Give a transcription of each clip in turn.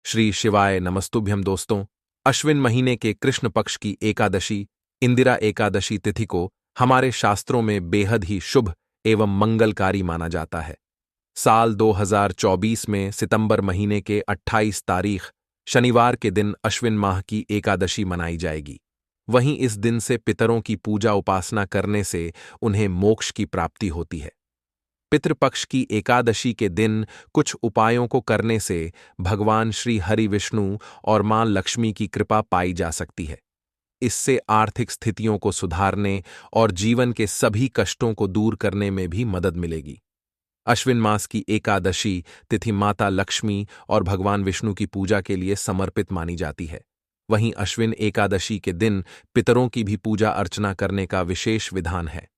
श्री शिवाय नमस्तुभ्यम दोस्तों। अश्विन महीने के कृष्ण पक्ष की एकादशी इंदिरा एकादशी तिथि को हमारे शास्त्रों में बेहद ही शुभ एवं मंगलकारी माना जाता है। साल 2024 में सितंबर महीने के 28 तारीख शनिवार के दिन अश्विन माह की एकादशी मनाई जाएगी। वहीं इस दिन से पितरों की पूजा उपासना करने से उन्हें मोक्ष की प्राप्ति होती है। पितृपक्ष की एकादशी के दिन कुछ उपायों को करने से भगवान श्री हरि विष्णु और मां लक्ष्मी की कृपा पाई जा सकती है। इससे आर्थिक स्थितियों को सुधारने और जीवन के सभी कष्टों को दूर करने में भी मदद मिलेगी। अश्विन मास की एकादशी तिथि माता लक्ष्मी और भगवान विष्णु की पूजा के लिए समर्पित मानी जाती है। वहीं अश्विन एकादशी के दिन पितरों की भी पूजा अर्चना करने का विशेष विधान है।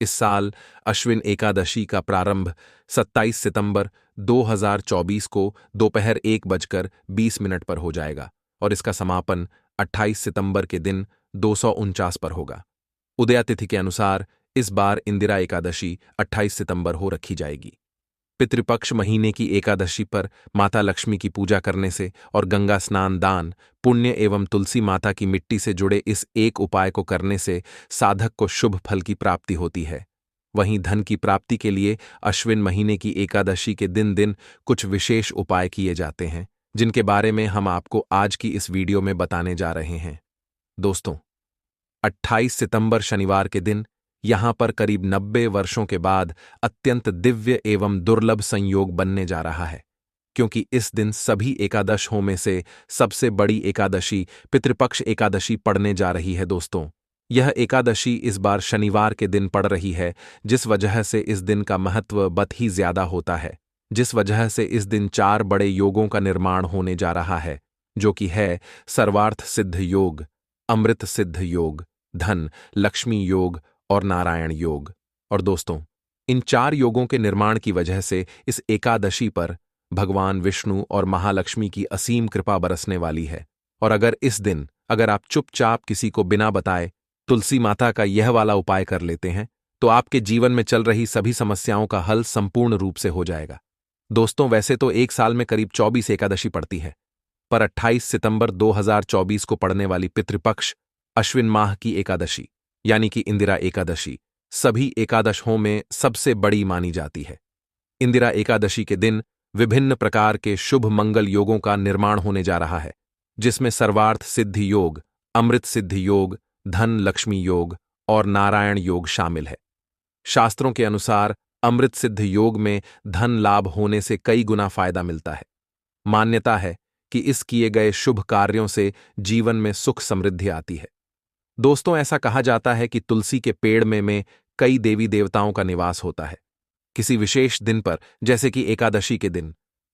इस साल अश्विन एकादशी का प्रारंभ 27 सितंबर 2024 को दोपहर 1:20 पर हो जाएगा और इसका समापन 28 सितंबर के दिन 249 पर होगा। उदया तिथि के अनुसार इस बार इंदिरा एकादशी 28 सितंबर हो रखी जाएगी। पितृपक्ष महीने की एकादशी पर माता लक्ष्मी की पूजा करने से और गंगा स्नान, दान, पुण्य एवं तुलसी माता की मिट्टी से जुड़े इस एक उपाय को करने से साधक को शुभ फल की प्राप्ति होती है। वहीं धन की प्राप्ति के लिए अश्विन महीने की एकादशी के दिन कुछ विशेष उपाय किए जाते हैं, जिनके बारे में हम आपको आज की इस वीडियो में बताने जा रहे हैं। दोस्तों, 28 सितंबर शनिवार के दिन यहां पर करीब 90 वर्षों के बाद अत्यंत दिव्य एवं दुर्लभ संयोग बनने जा रहा है, क्योंकि इस दिन सभी एकादशों में से सबसे बड़ी एकादशी पितृपक्ष एकादशी पड़ने जा रही है। दोस्तों, यह एकादशी इस बार शनिवार के दिन पड़ रही है, जिस वजह से इस दिन का महत्व बहुत ही ज्यादा होता है। जिस वजह से इस दिन 4 बड़े योगों का निर्माण होने जा रहा है, जो कि है सर्वार्थ सिद्ध योग, अमृत सिद्ध योग, धन लक्ष्मी योग और नारायण योग। और दोस्तों, इन 4 योगों के निर्माण की वजह से इस एकादशी पर भगवान विष्णु और महालक्ष्मी की असीम कृपा बरसने वाली है। और अगर इस दिन आप चुपचाप किसी को बिना बताए तुलसी माता का यह वाला उपाय कर लेते हैं, तो आपके जीवन में चल रही सभी समस्याओं का हल संपूर्ण रूप से हो जाएगा। दोस्तों, वैसे तो एक साल में करीब 24 एकादशी पड़ती है, पर 28 सितंबर 2024 को पड़ने वाली पितृपक्ष अश्विन माह की एकादशी यानी कि इंदिरा एकादशी सभी एकादशों में सबसे बड़ी मानी जाती है। इंदिरा एकादशी के दिन विभिन्न प्रकार के शुभ मंगल योगों का निर्माण होने जा रहा है, जिसमें सर्वार्थ सिद्धि योग, अमृत सिद्धि योग, धन लक्ष्मी योग और नारायण योग शामिल है। शास्त्रों के अनुसार अमृत सिद्ध योग में धन लाभ होने से कई गुना फायदा मिलता है। मान्यता है कि इस किए गए शुभ कार्यों से जीवन में सुख समृद्धि आती है। दोस्तों, ऐसा कहा जाता है कि तुलसी के पेड़ में कई देवी देवताओं का निवास होता है। किसी विशेष दिन पर, जैसे कि एकादशी के दिन,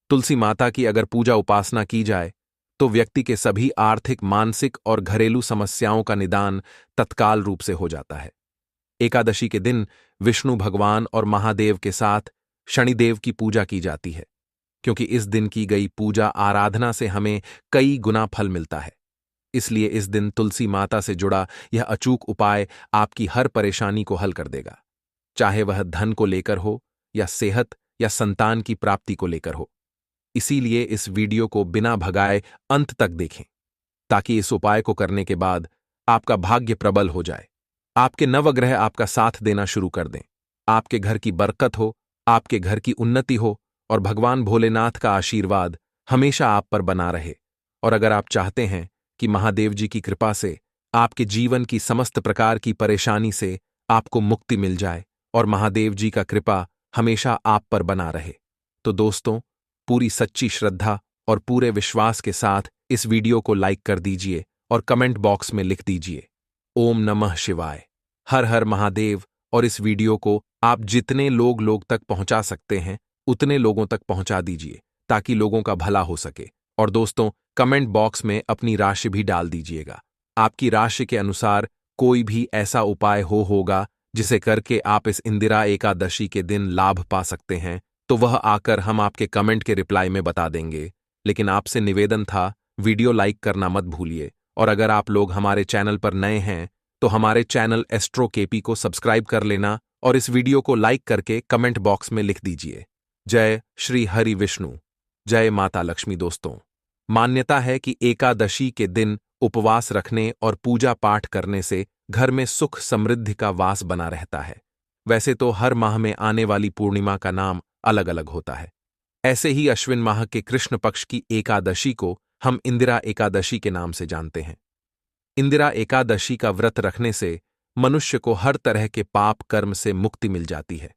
तुलसी माता की अगर पूजा उपासना की जाए तो व्यक्ति के सभी आर्थिक, मानसिक और घरेलू समस्याओं का निदान तत्काल रूप से हो जाता है। एकादशी के दिन विष्णु भगवान और महादेव के साथ शनिदेव की पूजा की जाती है, क्योंकि इस दिन की गई पूजा आराधना से हमें कई गुना फल मिलता है। इसलिए इस दिन तुलसी माता से जुड़ा यह अचूक उपाय आपकी हर परेशानी को हल कर देगा, चाहे वह धन को लेकर हो या सेहत या संतान की प्राप्ति को लेकर हो। इसीलिए इस वीडियो को बिना भगाए अंत तक देखें, ताकि इस उपाय को करने के बाद आपका भाग्य प्रबल हो जाए, आपके नवग्रह आपका साथ देना शुरू कर दें, आपके घर की बरकत हो, आपके घर की उन्नति हो और भगवान भोलेनाथ का आशीर्वाद हमेशा आप पर बना रहे। और अगर आप चाहते हैं कि महादेव जी की कृपा से आपके जीवन की समस्त प्रकार की परेशानी से आपको मुक्ति मिल जाए और महादेव जी का कृपा हमेशा आप पर बना रहे, तो दोस्तों, पूरी सच्ची श्रद्धा और पूरे विश्वास के साथ इस वीडियो को लाइक कर दीजिए और कमेंट बॉक्स में लिख दीजिए ओम नमः शिवाय, हर हर महादेव। और इस वीडियो को आप जितने लोग तक पहुंचा सकते हैं उतने लोगों तक पहुंचा दीजिए, ताकि लोगों का भला हो सके। और दोस्तों, कमेंट बॉक्स में अपनी राशि भी डाल दीजिएगा। आपकी राशि के अनुसार कोई भी ऐसा उपाय होगा जिसे करके आप इस इंदिरा एकादशी के दिन लाभ पा सकते हैं, तो वह आकर हम आपके कमेंट के रिप्लाई में बता देंगे। लेकिन आपसे निवेदन था, वीडियो लाइक करना मत भूलिए। और अगर आप लोग हमारे चैनल पर नए हैं तो हमारे चैनल एस्ट्रो केपी को सब्सक्राइब कर लेना और इस वीडियो को लाइक करके कमेंट बॉक्स में लिख दीजिए जय श्री हरि विष्णु, जय माता लक्ष्मी। दोस्तों, मान्यता है कि एकादशी के दिन उपवास रखने और पूजा पाठ करने से घर में सुख समृद्धि का वास बना रहता है। वैसे तो हर माह में आने वाली पूर्णिमा का नाम अलग अलग होता है। ऐसे ही अश्विन माह के कृष्ण पक्ष की एकादशी को हम इंदिरा एकादशी के नाम से जानते हैं। इंदिरा एकादशी का व्रत रखने से मनुष्य को हर तरह के पाप कर्म से मुक्ति मिल जाती है।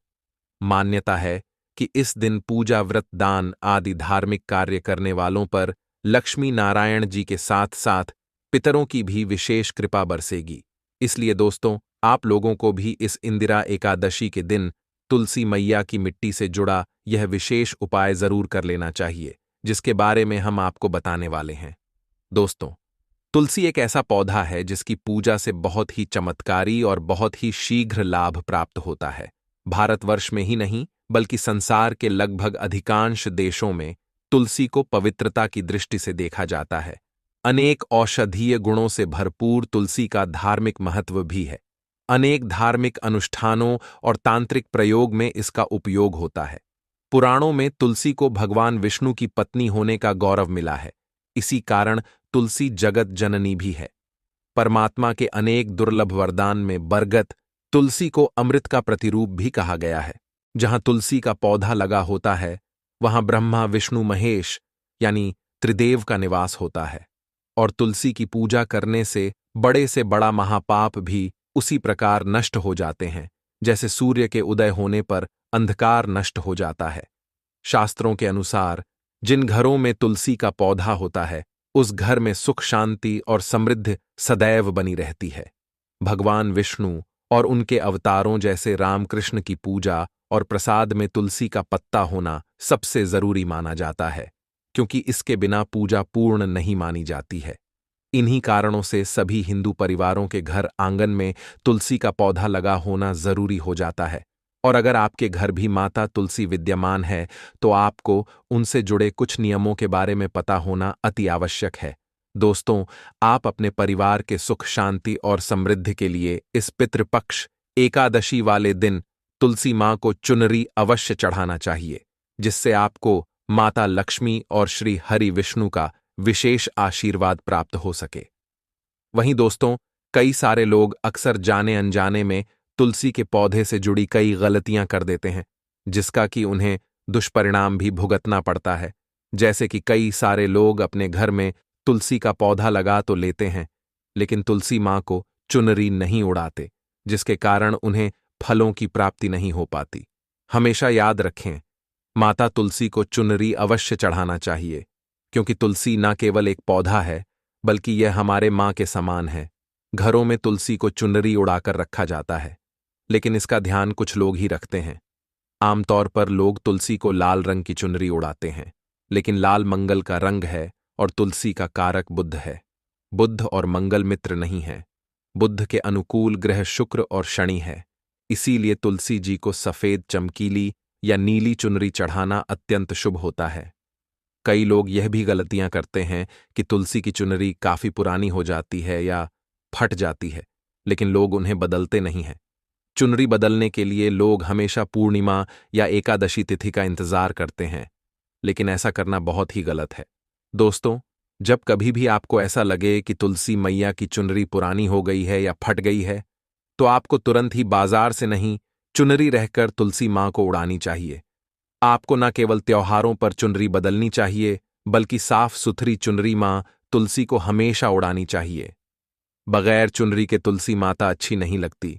मान्यता है कि इस दिन पूजा, व्रत, दान आदि धार्मिक कार्य करने वालों पर लक्ष्मी नारायण जी के साथ साथ पितरों की भी विशेष कृपा बरसेगी। इसलिए दोस्तों, आप लोगों को भी इस इंदिरा एकादशी के दिन तुलसी मैया की मिट्टी से जुड़ा यह विशेष उपाय जरूर कर लेना चाहिए, जिसके बारे में हम आपको बताने वाले हैं। दोस्तों, तुलसी एक ऐसा पौधा है जिसकी पूजा से बहुत ही चमत्कारी और बहुत ही शीघ्र लाभ प्राप्त होता है। भारतवर्ष में ही नहीं बल्कि संसार के लगभग अधिकांश देशों में तुलसी को पवित्रता की दृष्टि से देखा जाता है। अनेक औषधीय गुणों से भरपूर तुलसी का धार्मिक महत्व भी है। अनेक धार्मिक अनुष्ठानों और तांत्रिक प्रयोग में इसका उपयोग होता है। पुराणों में तुलसी को भगवान विष्णु की पत्नी होने का गौरव मिला है। इसी कारण तुलसी जगत जननी भी है। परमात्मा के अनेक दुर्लभ वरदान में बरगद, तुलसी को अमृत का प्रतिरूप भी कहा गया है। जहां तुलसी का पौधा लगा होता है, वहां ब्रह्मा, विष्णु, महेश यानी त्रिदेव का निवास होता है। और तुलसी की पूजा करने से बड़े से बड़ा महापाप भी उसी प्रकार नष्ट हो जाते हैं, जैसे सूर्य के उदय होने पर अंधकार नष्ट हो जाता है। शास्त्रों के अनुसार जिन घरों में तुलसी का पौधा होता है, उस घर में सुख, शांति और समृद्धि सदैव बनी रहती है। भगवान विष्णु और उनके अवतारों जैसे रामकृष्ण की पूजा और प्रसाद में तुलसी का पत्ता होना सबसे जरूरी माना जाता है, क्योंकि इसके बिना पूजा पूर्ण नहीं मानी जाती है। इन्हीं कारणों से सभी हिंदू परिवारों के घर आंगन में तुलसी का पौधा लगा होना जरूरी हो जाता है। और अगर आपके घर भी माता तुलसी विद्यमान है, तो आपको उनसे जुड़े कुछ नियमों के बारे में पता होना अति आवश्यक है। दोस्तों, आप अपने परिवार के सुख, शांति और समृद्धि के लिए इस पितृपक्ष एकादशी वाले दिन तुलसी मां को चुनरी अवश्य चढ़ाना चाहिए, जिससे आपको माता लक्ष्मी और श्री हरि विष्णु का विशेष आशीर्वाद प्राप्त हो सके। वहीं दोस्तों, कई सारे लोग अक्सर जाने अनजाने में तुलसी के पौधे से जुड़ी कई गलतियां कर देते हैं, जिसका कि उन्हें दुष्परिणाम भी भुगतना पड़ता है। जैसे कि कई सारे लोग अपने घर में तुलसी का पौधा लगा तो लेते हैं, लेकिन तुलसी मां को चुनरी नहीं उड़ाते, जिसके कारण उन्हें फलों की प्राप्ति नहीं हो पाती। हमेशा याद रखें, माता तुलसी को चुनरी अवश्य चढ़ाना चाहिए, क्योंकि तुलसी न केवल एक पौधा है, बल्कि यह हमारे मां के समान है। घरों में तुलसी को चुनरी उड़ाकर रखा जाता है, लेकिन इसका ध्यान कुछ लोग ही रखते हैं। आमतौर पर लोग तुलसी को लाल रंग की चुनरी उड़ाते हैं, लेकिन लाल मंगल का रंग है और तुलसी का कारक बुध है। बुध और मंगल मित्र नहीं है। बुध के अनुकूल ग्रह शुक्र और शनि है। इसीलिए तुलसी जी को सफेद, चमकीली या नीली चुनरी चढ़ाना अत्यंत शुभ होता है। कई लोग यह भी गलतियां करते हैं कि तुलसी की चुनरी काफी पुरानी हो जाती है या फट जाती है, लेकिन लोग उन्हें बदलते नहीं हैं। चुनरी बदलने के लिए लोग हमेशा पूर्णिमा या एकादशी तिथि का इंतजार करते हैं, लेकिन ऐसा करना बहुत ही गलत है। दोस्तों, जब कभी भी आपको ऐसा लगे कि तुलसी मैया की चुनरी पुरानी हो गई है या फट गई है, तो आपको तुरंत ही बाजार से नहीं, चुनरी रहकर तुलसी मां को उड़ानी चाहिए। आपको न केवल त्योहारों पर चुनरी बदलनी चाहिए, बल्कि साफ सुथरी चुनरी मां तुलसी को हमेशा उड़ानी चाहिए। बगैर चुनरी के तुलसी माता अच्छी नहीं लगती।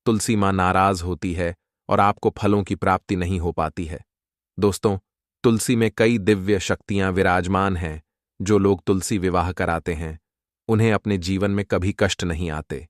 तुलसी मां नाराज होती है और आपको फलों की प्राप्ति नहीं हो पाती है। दोस्तों, तुलसी में कई दिव्य शक्तियां विराजमान हैं। जो लोग तुलसी विवाह कराते हैं, उन्हें अपने जीवन में कभी कष्ट नहीं आते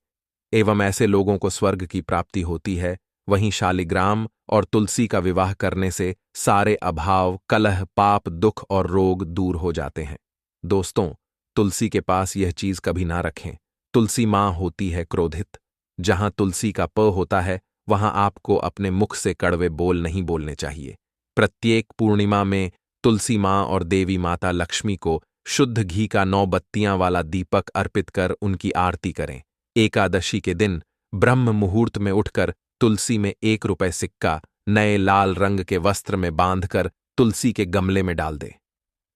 एवं ऐसे लोगों को स्वर्ग की प्राप्ति होती है। वहीं शालिग्राम और तुलसी का विवाह करने से सारे अभाव, कलह, पाप, दुख और रोग दूर हो जाते हैं। दोस्तों, तुलसी के पास यह चीज कभी ना रखें। तुलसी मां होती है क्रोधित। जहां तुलसी का प होता है, वहां आपको अपने मुख से कड़वे बोल नहीं बोलने चाहिए। प्रत्येक पूर्णिमा में तुलसी मां और देवी माता लक्ष्मी को शुद्ध घी का 9 बत्तियां वाला दीपक अर्पित कर उनकी आरती करें। एकादशी के दिन ब्रह्म मुहूर्त में उठकर तुलसी में 1 रुपए सिक्का नए लाल रंग के वस्त्र में बांधकर तुलसी के गमले में डाल दें।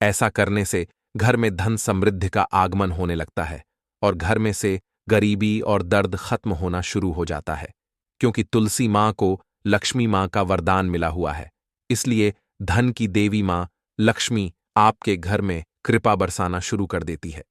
ऐसा करने से घर में धन समृद्धि का आगमन होने लगता है और घर में से गरीबी और दर्द खत्म होना शुरू हो जाता है। क्योंकि तुलसी माँ को लक्ष्मी माँ का वरदान मिला हुआ है, इसलिए धन की देवी माँ लक्ष्मी आपके घर में कृपा बरसाना शुरू कर देती है।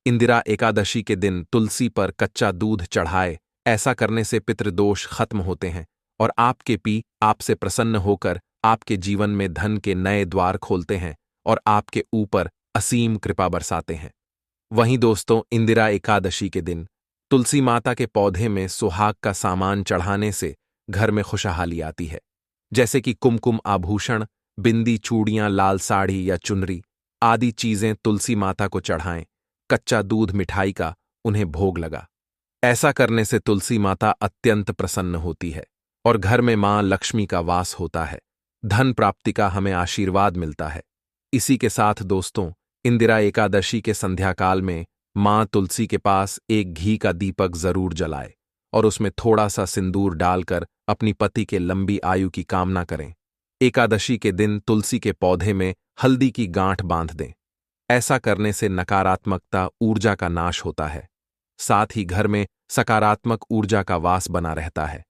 इंदिरा एकादशी के दिन तुलसी पर कच्चा दूध चढ़ाए। ऐसा करने से पितृदोष खत्म होते हैं और आपके पी आपसे प्रसन्न होकर आपके जीवन में धन के नए द्वार खोलते हैं और आपके ऊपर असीम कृपा बरसाते हैं। वहीं दोस्तों, इंदिरा एकादशी के दिन तुलसी माता के पौधे में सुहाग का सामान चढ़ाने से घर में खुशहाली आती है। जैसे कि कुमकुम आभूषण, बिंदी, चूड़ियां, लाल साड़ी या चुनरी आदि चीजें तुलसी माता को चढ़ाएं। कच्चा दूध मिठाई का उन्हें भोग लगा। ऐसा करने से तुलसी माता अत्यंत प्रसन्न होती है और घर में मां लक्ष्मी का वास होता है। धन प्राप्ति का हमें आशीर्वाद मिलता है। इसी के साथ दोस्तों, इंदिरा एकादशी के संध्याकाल में मां तुलसी के पास एक घी का दीपक जरूर जलाए और उसमें थोड़ा सा सिंदूर डालकर अपनी पति के लंबी आयु की कामना करें। एकादशी के दिन तुलसी के पौधे में हल्दी की गांठ बांध दें। ऐसा करने से नकारात्मकता ऊर्जा का नाश होता है, साथ ही घर में सकारात्मक ऊर्जा का वास बना रहता है।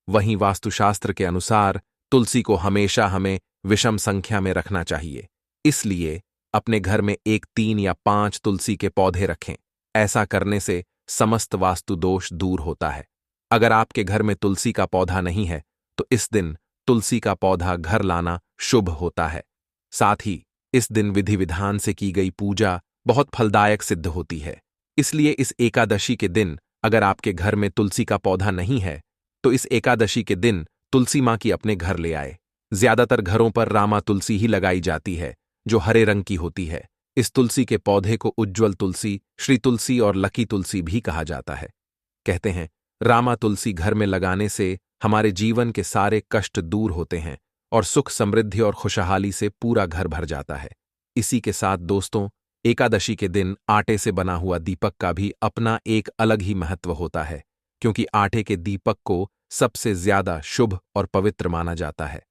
वहीं वास्तुशास्त्र के अनुसार तुलसी को हमेशा हमें विषम संख्या में रखना चाहिए, इसलिए अपने घर में 1, 3 या 5 तुलसी के पौधे रखें। ऐसा करने से समस्त वास्तु दोष दूर होता है। अगर आपके घर में तुलसी का पौधा नहीं है तो इस दिन तुलसी का पौधा घर लाना शुभ होता है। साथ ही इस दिन विधि विधान से की गई पूजा बहुत फलदायक सिद्ध होती है। इसलिए इस एकादशी के दिन अगर आपके घर में तुलसी का पौधा नहीं है तो इस एकादशी के दिन तुलसी माँ की अपने घर ले आए। ज्यादातर घरों पर रामा तुलसी ही लगाई जाती है, जो हरे रंग की होती है। इस तुलसी के पौधे को उज्ज्वल तुलसी, श्री तुलसी और लकी तुलसी भी कहा जाता है। कहते हैं, रामा तुलसी घर में लगाने से हमारे जीवन के सारे कष्ट दूर होते हैं और सुख, समृद्धि और खुशहाली से पूरा घर भर जाता है। इसी के साथ दोस्तों, एकादशी के दिन आटे से बना हुआ दीपक का भी अपना एक अलग ही महत्व होता है, क्योंकि आटे के दीपक को सबसे ज्यादा शुभ और पवित्र माना जाता है।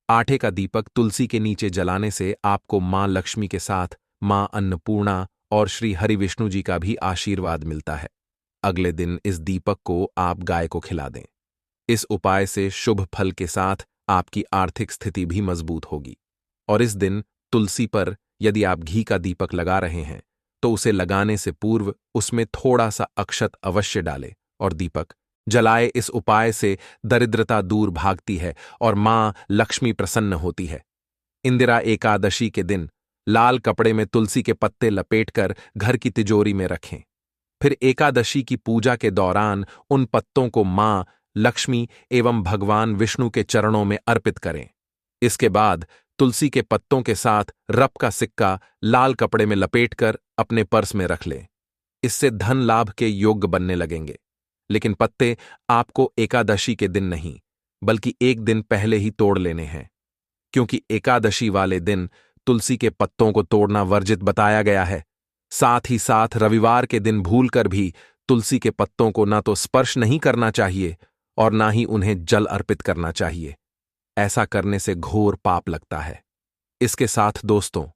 आटे का दीपक तुलसी के नीचे जलाने से आपको मां लक्ष्मी के साथ मां अन्नपूर्णा और श्री हरि विष्णु जी का भी आशीर्वाद मिलता है। अगले दिन इस दीपक को आप गाय को खिला दें। इस उपाय से शुभ फल के साथ आपकी आर्थिक स्थिति भी मजबूत होगी। और इस दिन तुलसी पर यदि आप घी का दीपक लगा रहे हैं तो उसे लगाने से पूर्व उसमें थोड़ा सा अक्षत अवश्य डालें और दीपक जलाए। इस उपाय से दरिद्रता दूर भागती है और मां लक्ष्मी प्रसन्न होती है। इंदिरा एकादशी के दिन लाल कपड़े में तुलसी के पत्ते लपेटकर घर की तिजोरी में रखें। फिर एकादशी की पूजा के दौरान उन पत्तों को मां लक्ष्मी एवं भगवान विष्णु के चरणों में अर्पित करें। इसके बाद तुलसी के पत्तों के साथ रप का सिक्का लाल कपड़े में लपेटकर अपने पर्स में रख लें। इससे धन लाभ के योग्य बनने लगेंगे। लेकिन पत्ते आपको एकादशी के दिन नहीं, बल्कि एक दिन पहले ही तोड़ लेने हैं, क्योंकि एकादशी वाले दिन तुलसी के पत्तों को तोड़ना वर्जित बताया गया है। साथ ही साथ रविवार के दिन भूलकर भी तुलसी के पत्तों को ना तो स्पर्श नहीं करना चाहिए और ना ही उन्हें जल अर्पित करना चाहिए। ऐसा करने से घोर पाप लगता है। इसके साथ दोस्तों,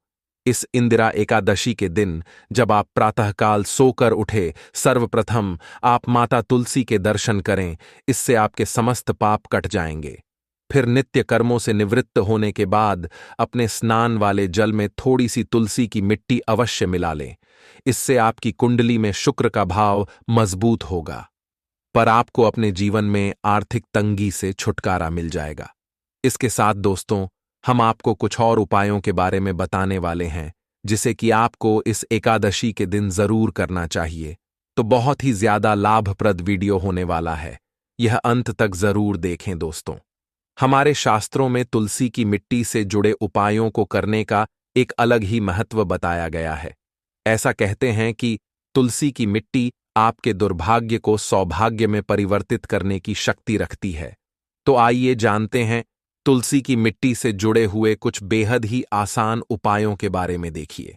इस इंदिरा एकादशी के दिन जब आप प्रातःकाल सोकर उठे, सर्वप्रथम आप माता तुलसी के दर्शन करें। इससे आपके समस्त पाप कट जाएंगे। फिर नित्य कर्मों से निवृत्त होने के बाद अपने स्नान वाले जल में थोड़ी सी तुलसी की मिट्टी अवश्य मिला लें। इससे आपकी कुंडली में शुक्र का भाव मजबूत होगा, पर आपको अपने जीवन में आर्थिक तंगी से छुटकारा मिल जाएगा। इसके साथ दोस्तों, हम आपको कुछ और उपायों के बारे में बताने वाले हैं, जिसे कि आपको इस एकादशी के दिन जरूर करना चाहिए। तो बहुत ही ज्यादा लाभप्रद वीडियो होने वाला है, यह अंत तक जरूर देखें दोस्तों। हमारे शास्त्रों में तुलसी की मिट्टी से जुड़े उपायों को करने का एक अलग ही महत्व बताया गया है। ऐसा कहते हैं कि तुलसी की मिट्टी आपके दुर्भाग्य को सौभाग्य में परिवर्तित करने की शक्ति रखती है। तो आइए जानते हैं तुलसी की मिट्टी से जुड़े हुए कुछ बेहद ही आसान उपायों के बारे में। देखिए,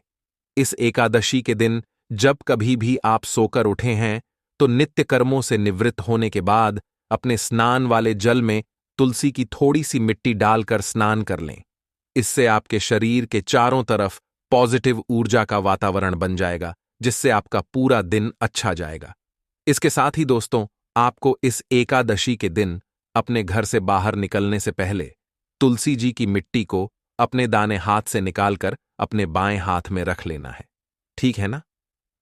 इस एकादशी के दिन जब कभी भी आप सोकर उठे हैं तो नित्य कर्मों से निवृत्त होने के बाद अपने स्नान वाले जल में तुलसी की थोड़ी सी मिट्टी डालकर स्नान कर लें। इससे आपके शरीर के चारों तरफ पॉजिटिव ऊर्जा का वातावरण बन जाएगा, जिससे आपका पूरा दिन अच्छा जाएगा। इसके साथ ही दोस्तों, आपको इस एकादशी के दिन अपने घर से बाहर निकलने से पहले तुलसी जी की मिट्टी को अपने दाने हाथ से निकालकर अपने बाएं हाथ में रख लेना है। ठीक है ना?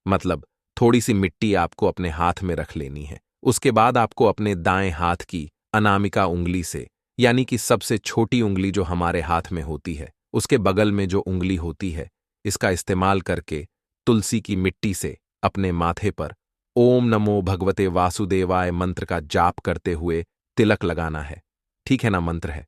मतलब थोड़ी सी मिट्टी आपको अपने हाथ में रख लेनी है। उसके बाद आपको अपने दाएं हाथ की अनामिका उंगली से, यानी कि सबसे छोटी उंगली जो हमारे हाथ में होती है, उसके बगल में जो उंगली होती है, इसका इस्तेमाल करके तुलसी की मिट्टी से अपने माथे पर ओम नमो भगवते वासुदेवाय मंत्र का जाप करते हुए तिलक लगाना है। ठीक है ना? मंत्र है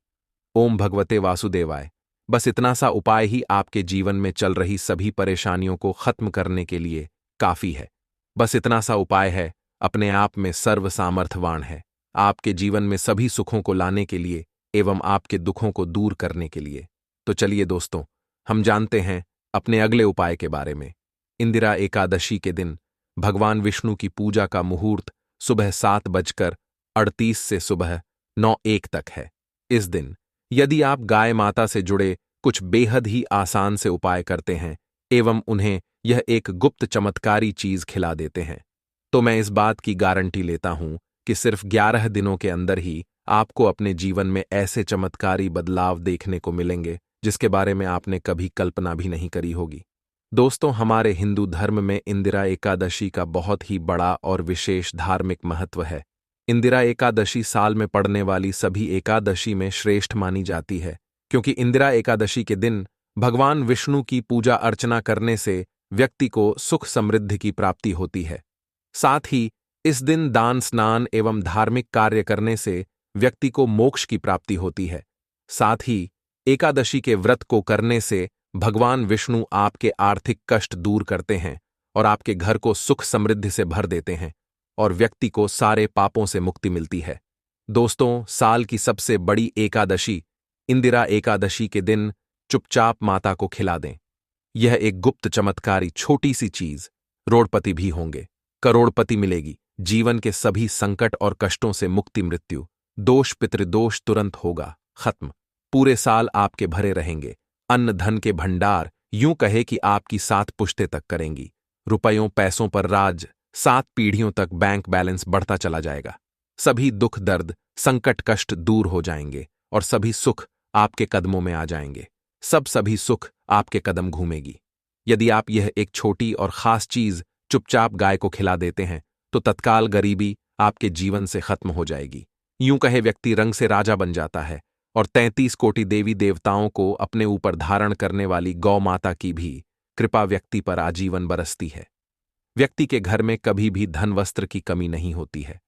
ओम भगवते वासुदेवाय। बस इतना सा उपाय ही आपके जीवन में चल रही सभी परेशानियों को खत्म करने के लिए काफी है। बस इतना सा उपाय है, अपने आप में सर्व सामर्थ्यवान है, आपके जीवन में सभी सुखों को लाने के लिए एवं आपके दुखों को दूर करने के लिए। तो चलिए दोस्तों, हम जानते हैं अपने अगले उपाय के बारे में। इंदिरा एकादशी के दिन भगवान विष्णु की पूजा का मुहूर्त सुबह 7:38 से सुबह 9:01 तक है। इस दिन यदि आप गाय माता से जुड़े कुछ बेहद ही आसान से उपाय करते हैं एवं उन्हें यह एक गुप्त चमत्कारी चीज खिला देते हैं, तो मैं इस बात की गारंटी लेता हूं कि सिर्फ 11 दिनों के अंदर ही आपको अपने जीवन में ऐसे चमत्कारी बदलाव देखने को मिलेंगे जिसके बारे में आपने कभी कल्पना भी नहीं करी होगी। दोस्तों, हमारे हिंदू धर्म में इंदिरा एकादशी का बहुत ही बड़ा और विशेष धार्मिक महत्व है। इंदिरा एकादशी साल में पड़ने वाली सभी एकादशी में श्रेष्ठ मानी जाती है, क्योंकि इंदिरा एकादशी के दिन भगवान विष्णु की पूजा अर्चना करने से व्यक्ति को सुख समृद्धि की प्राप्ति होती है। साथ ही इस दिन दान, स्नान एवं धार्मिक कार्य करने से व्यक्ति को मोक्ष की प्राप्ति होती है। साथ ही एकादशी के व्रत को करने से भगवान विष्णु आपके आर्थिक कष्ट दूर करते हैं और आपके घर को सुख समृद्धि से भर देते हैं और व्यक्ति को सारे पापों से मुक्ति मिलती है। दोस्तों, साल की सबसे बड़ी एकादशी इंदिरा एकादशी के दिन चुपचाप माता को खिला दें। यह एक गुप्त चमत्कारी छोटी सी चीज, रोड़पति भी होंगे, करोड़पति मिलेगी, जीवन के सभी संकट और कष्टों से मुक्ति, मृत्यु, दोष, पितृदोष तुरंत होगा खत्म। पूरे साल आपके भरे रहेंगे, अन्न धन के भंडार यूं कहे कि आपकी 7 पुश्तें तक करेंगी। रुपयों पैसों पर राज, 7 पीढ़ियों तक बैंक बैलेंस बढ़ता चला जाएगा। सभी दुख दर्द संकट कष्ट दूर हो जाएंगे और सभी सुख आपके कदमों में आ जाएंगे। सभी सुख आपके कदम घूमेगी। यदि आप यह एक छोटी और खास चीज चुपचाप गाय को खिला देते हैं तो तत्काल गरीबी आपके जीवन से खत्म हो जाएगी। यूं कहे व्यक्ति रंग से राजा बन जाता है और 33 कोटि देवी देवताओं को अपने ऊपर धारण करने वाली गौ माता की भी कृपा व्यक्ति पर आजीवन बरसती है। व्यक्ति के घर में कभी भी धन वस्त्र की कमी नहीं होती है।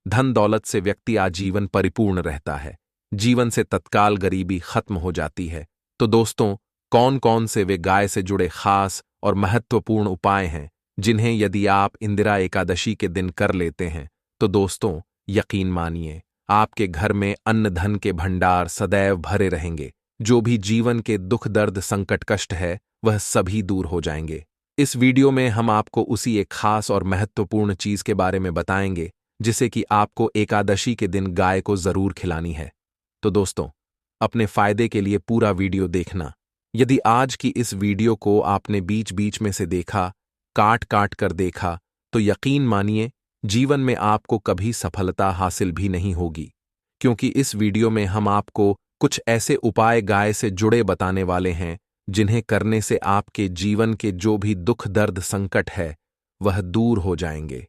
धन दौलत से व्यक्ति आजीवन परिपूर्ण रहता है। जीवन से तत्काल गरीबी खत्म हो जाती है। तो दोस्तों, कौन कौन से वे गाय से जुड़े खास और महत्वपूर्ण उपाय हैं जिन्हें यदि आप इंदिरा एकादशी के दिन कर लेते हैं तो दोस्तों, यकीन मानिए आपके घर में अन्न धन के भंडार सदैव भरे रहेंगे। जो भी जीवन के दुख दर्द संकट कष्ट है वह सभी दूर हो जाएंगे। इस वीडियो में हम आपको उसी एक खास और महत्वपूर्ण चीज के बारे में बताएंगे जिसे कि आपको एकादशी के दिन गाय को जरूर खिलानी है। तो दोस्तों, अपने फायदे के लिए पूरा वीडियो देखना। यदि आज की इस वीडियो को आपने बीच बीच में से देखा, काट काट कर देखा, तो यकीन मानिए जीवन में आपको कभी सफलता हासिल भी नहीं होगी, क्योंकि इस वीडियो में हम आपको कुछ ऐसे उपाय गाय से जुड़े बताने वाले हैं जिन्हें करने से आपके जीवन के जो भी दुख दर्द संकट है वह दूर हो जाएंगे।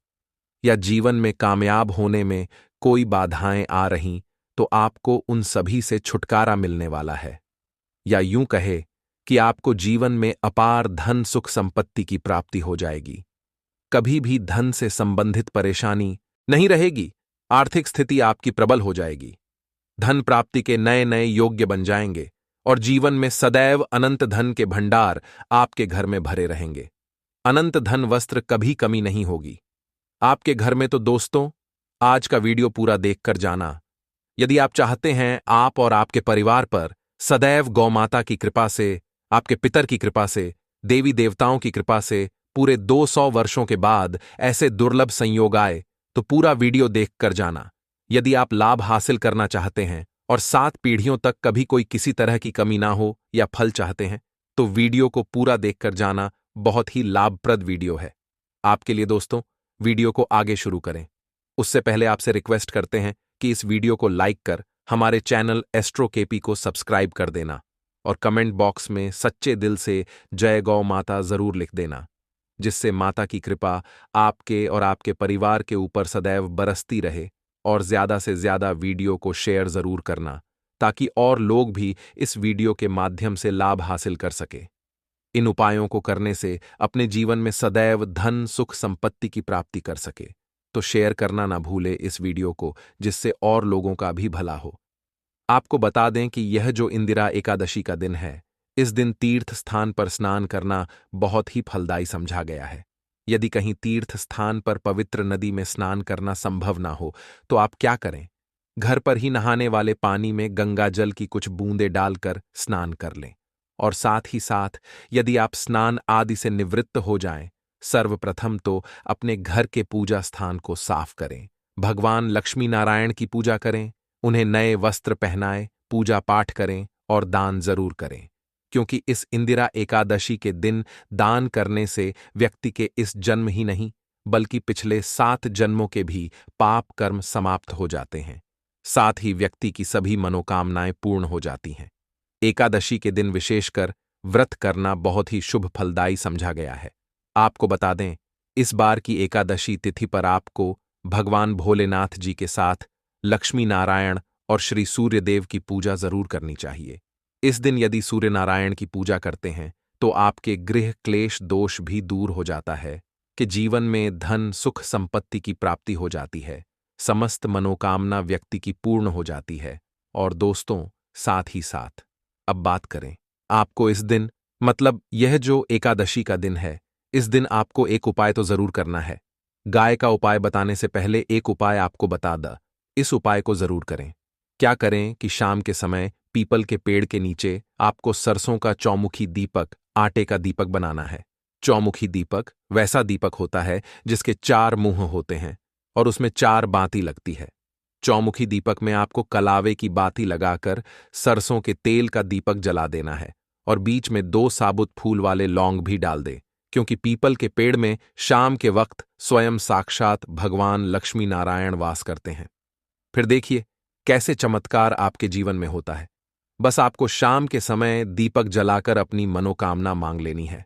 या जीवन में कामयाब होने में कोई बाधाएं आ रहीं तो आपको उन सभी से छुटकारा मिलने वाला है। या यूं कहे कि आपको जीवन में अपार धन सुख संपत्ति की प्राप्ति हो जाएगी। कभी भी धन से संबंधित परेशानी नहीं रहेगी। आर्थिक स्थिति आपकी प्रबल हो जाएगी। धन प्राप्ति के नए नए योग्य बन जाएंगे और जीवन में सदैव अनंत धन के भंडार आपके घर में भरे रहेंगे। अनंत धन वस्त्र कभी कमी नहीं होगी आपके घर में। तो दोस्तों, आज का वीडियो पूरा देखकर जाना। यदि आप चाहते हैं आप और आपके परिवार पर सदैव गौ माता की कृपा से, आपके पितर की कृपा से, देवी देवताओं की कृपा से पूरे 200 वर्षों के बाद ऐसे दुर्लभ संयोग आए, तो पूरा वीडियो देखकर जाना। यदि आप लाभ हासिल करना चाहते हैं और 7 पीढ़ियों तक कभी कोई किसी तरह की कमी ना हो या फल चाहते हैं, तो वीडियो को पूरा देखकर जाना बहुत ही लाभप्रद वीडियो है आपके लिए। दोस्तों, वीडियो को आगे शुरू करें उससे पहले आपसे रिक्वेस्ट करते हैं कि इस वीडियो को लाइक कर हमारे चैनल एस्ट्रो केपी को सब्सक्राइब कर देना और कमेंट बॉक्स में सच्चे दिल से जय गौ माता जरूर लिख देना, जिससे माता की कृपा आपके और आपके परिवार के ऊपर सदैव बरसती रहे। और ज्यादा से ज्यादा वीडियो को शेयर जरूर करना ताकि और लोग भी इस वीडियो के माध्यम से लाभ हासिल कर सके। इन उपायों को करने से अपने जीवन में सदैव धन सुख संपत्ति की प्राप्ति कर सके। तो शेयर करना ना भूले इस वीडियो को, जिससे और लोगों का भी भला हो। आपको बता दें कि यह जो इंदिरा एकादशी का दिन है, इस दिन तीर्थ स्थान पर स्नान करना बहुत ही फलदायी समझा गया है। यदि कहीं तीर्थ स्थान पर पवित्र नदी में स्नान करना संभव ना हो तो आप क्या करें, घर पर ही नहाने वाले पानी में गंगा जल की कुछ बूंदें डालकर स्नान कर लें। और साथ ही साथ यदि आप स्नान आदि से निवृत्त हो जाएं, सर्वप्रथम तो अपने घर के पूजा स्थान को साफ करें, भगवान लक्ष्मी नारायण की पूजा करें, उन्हें नए वस्त्र पहनाएं, पूजा पाठ करें और दान जरूर करें, क्योंकि इस इंदिरा एकादशी के दिन दान करने से व्यक्ति के इस जन्म ही नहीं बल्कि पिछले 7 जन्मों के भी पाप कर्म समाप्त हो जाते हैं। साथ ही व्यक्ति की सभी मनोकामनाएं पूर्ण हो जाती हैं। एकादशी के दिन विशेषकर व्रत करना बहुत ही शुभ फलदायी समझा गया है। आपको बता दें, इस बार की एकादशी तिथि पर आपको भगवान भोलेनाथ जी के साथ लक्ष्मी नारायण और श्री सूर्यदेव की पूजा जरूर करनी चाहिए। इस दिन यदि सूर्य नारायण की पूजा करते हैं तो आपके गृह क्लेश दोष भी दूर हो जाता है कि जीवन में धन सुख संपत्ति की प्राप्ति हो जाती है, समस्त मनोकामना व्यक्ति की पूर्ण हो जाती है। और दोस्तों, साथ ही साथ अब बात करें, आपको इस दिन मतलब यह जो एकादशी का दिन है, इस दिन आपको एक उपाय तो जरूर करना है। गाय का उपाय बताने से पहले एक उपाय आपको बता द, इस उपाय को जरूर करें। क्या करें कि शाम के समय पीपल के पेड़ के नीचे आपको सरसों का चौमुखी दीपक, आटे का दीपक बनाना है। चौमुखी दीपक वैसा दीपक होता है जिसके 4 मुंह होते हैं और उसमें 4 बाती लगती है। चौमुखी दीपक में आपको कलावे की बाती लगाकर सरसों के तेल का दीपक जला देना है और बीच में 2 साबुत फूल वाले लौंग भी डाल दे, क्योंकि पीपल के पेड़ में शाम के वक्त स्वयं साक्षात भगवान लक्ष्मी नारायण वास करते हैं। फिर देखिए कैसे चमत्कार आपके जीवन में होता है। बस आपको शाम के समय दीपक जलाकर अपनी मनोकामना मांग लेनी है।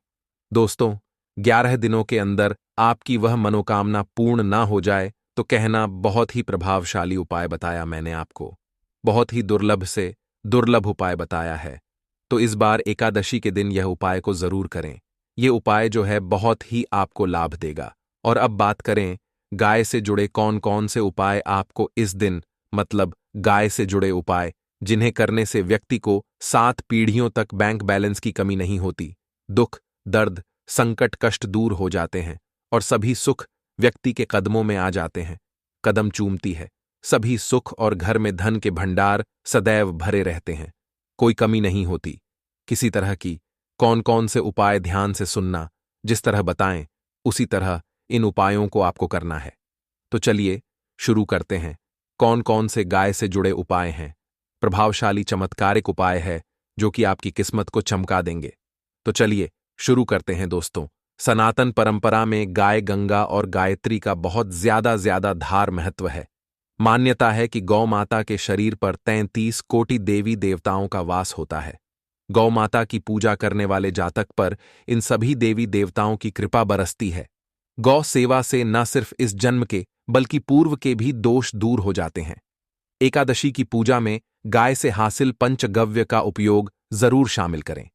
दोस्तों, 11 दिनों के अंदर आपकी वह मनोकामना पूर्ण ना हो जाए तो कहना बहुत ही प्रभावशाली उपाय बताया मैंने आपको, बहुत ही दुर्लभ से दुर्लभ उपाय बताया है। तो इस बार एकादशी के दिन यह उपाय को जरूर करें। ये उपाय जो है बहुत ही आपको लाभ देगा। और अब बात करें गाय से जुड़े कौन कौन से उपाय आपको इस दिन मतलब गाय से जुड़े उपाय जिन्हें करने से व्यक्ति को 7 पीढ़ियों तक बैंक बैलेंस की कमी नहीं होती, दुख दर्द संकट कष्ट दूर हो जाते हैं और सभी सुख व्यक्ति के कदमों में आ जाते हैं, कदम चूमती है, सभी सुख और घर में धन के भंडार सदैव भरे रहते हैं, कोई कमी नहीं होती किसी तरह की। कौन कौन से उपाय ध्यान से सुनना, जिस तरह बताएं उसी तरह इन उपायों को आपको करना है। तो चलिए शुरू करते हैं। कौन कौन से गाय से जुड़े उपाय हैं? प्रभावशाली चमत्कारिक उपाय है जो कि आपकी किस्मत को चमका देंगे। तो चलिए शुरू करते हैं दोस्तों। सनातन परंपरा में गाय गंगा और गायत्री का बहुत ज्यादा धार महत्व है। मान्यता है कि गौ माता के शरीर पर 33 कोटि देवी देवताओं का वास होता है। गौ माता की पूजा करने वाले जातक पर इन सभी देवी देवताओं की कृपा बरसती है। गौ सेवा से न सिर्फ इस जन्म के बल्कि पूर्व के भी दोष दूर हो जाते हैं। एकादशी की पूजा में गाय से हासिल पंचगव्य का उपयोग जरूर शामिल करें,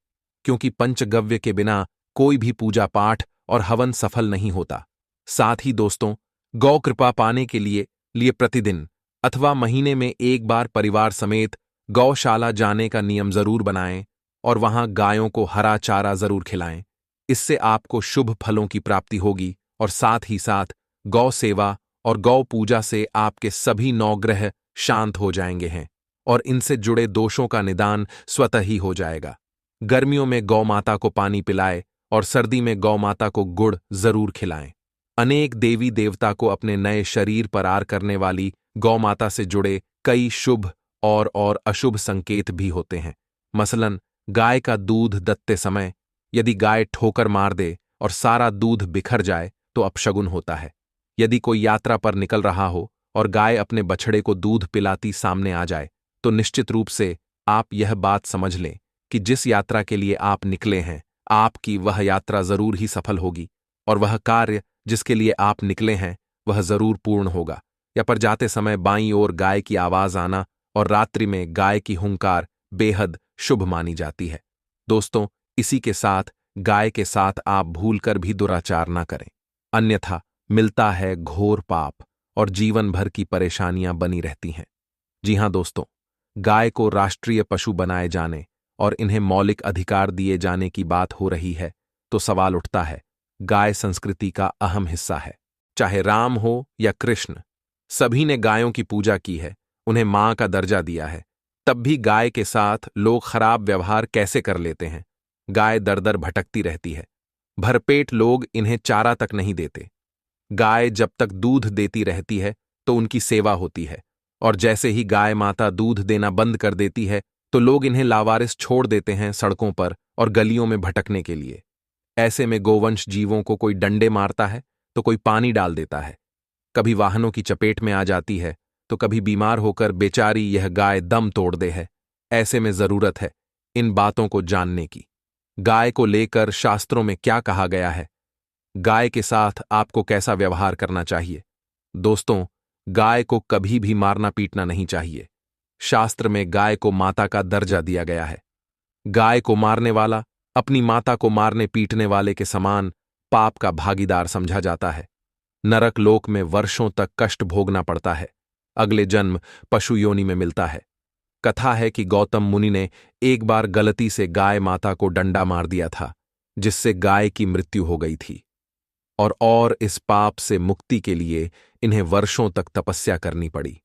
क्योंकि पंचगव्य के बिना कोई भी पूजा पाठ और हवन सफल नहीं होता। साथ ही दोस्तों, गौ कृपा पाने के लिए प्रतिदिन अथवा महीने में एक बार परिवार समेत गौशाला जाने का नियम जरूर बनाएं और वहां गायों को हरा चारा जरूर खिलाएं। इससे आपको शुभ फलों की प्राप्ति होगी और साथ ही साथ गौ सेवा और गौ पूजा से आपके सभी नौग्रह शांत हो जाएंगे हैं और इनसे जुड़े दोषों का निदान स्वतः ही हो जाएगा। गर्मियों में गौ माता को पानी पिलाएं और सर्दी में गौ माता को गुड़ जरूर खिलाएं। अनेक देवी देवता को अपने नए शरीर पर आर करने वाली गौ माता से जुड़े कई शुभ और अशुभ संकेत भी होते हैं। मसलन गाय का दूध दत्ते समय यदि गाय ठोकर मार दे और सारा दूध बिखर जाए तो अपशगुन होता है। यदि कोई यात्रा पर निकल रहा हो और गाय अपने बछड़े को दूध पिलाती सामने आ जाए तो निश्चित रूप से आप यह बात समझ लें कि जिस यात्रा के लिए आप निकले हैं आपकी वह यात्रा जरूर ही सफल होगी और वह कार्य जिसके लिए आप निकले हैं वह जरूर पूर्ण होगा। या पर जाते समय बाईं ओर गाय की आवाज आना और रात्रि में गाय की हुंकार बेहद शुभ मानी जाती है। दोस्तों, इसी के साथ गाय के साथ आप भूलकर भी दुराचार ना करें, अन्यथा मिलता है घोर पाप और जीवन भर की परेशानियां बनी रहती हैं। जी हां दोस्तों, गाय को राष्ट्रीय पशु बनाए जाने और इन्हें मौलिक अधिकार दिए जाने की बात हो रही है तो सवाल उठता है, गाय संस्कृति का अहम हिस्सा है। चाहे राम हो या कृष्ण, सभी ने गायों की पूजा की है, उन्हें मां का दर्जा दिया है। तब भी गाय के साथ लोग खराब व्यवहार कैसे कर लेते हैं। गाय दर दर भटकती रहती है, भरपेट लोग इन्हें चारा तक नहीं देते। गाय जब तक दूध देती रहती है तो उनकी सेवा होती है, और जैसे ही गाय माता दूध देना बंद कर देती है तो लोग इन्हें लावारिस छोड़ देते हैं सड़कों पर और गलियों में भटकने के लिए। ऐसे में गोवंश जीवों को कोई डंडे मारता है तो कोई पानी डाल देता है, कभी वाहनों की चपेट में आ जाती है तो कभी बीमार होकर बेचारी यह गाय दम तोड़ दे है। ऐसे में जरूरत है इन बातों को जानने की। गाय को लेकर शास्त्रों में क्या कहा गया है, गाय के साथ आपको कैसा व्यवहार करना चाहिए। दोस्तों, गाय को कभी भी मारना पीटना नहीं चाहिए। शास्त्र में गाय को माता का दर्जा दिया गया है। गाय को मारने वाला अपनी माता को मारने पीटने वाले के समान पाप का भागीदार समझा जाता है। नरक लोक में वर्षों तक कष्ट भोगना पड़ता है, अगले जन्म पशु योनि में मिलता है। कथा है कि गौतम मुनि ने एक बार गलती से गाय माता को डंडा मार दिया था, जिससे गाय की मृत्यु हो गई थी और इस पाप से मुक्ति के लिए इन्हें वर्षों तक तपस्या करनी पड़ी।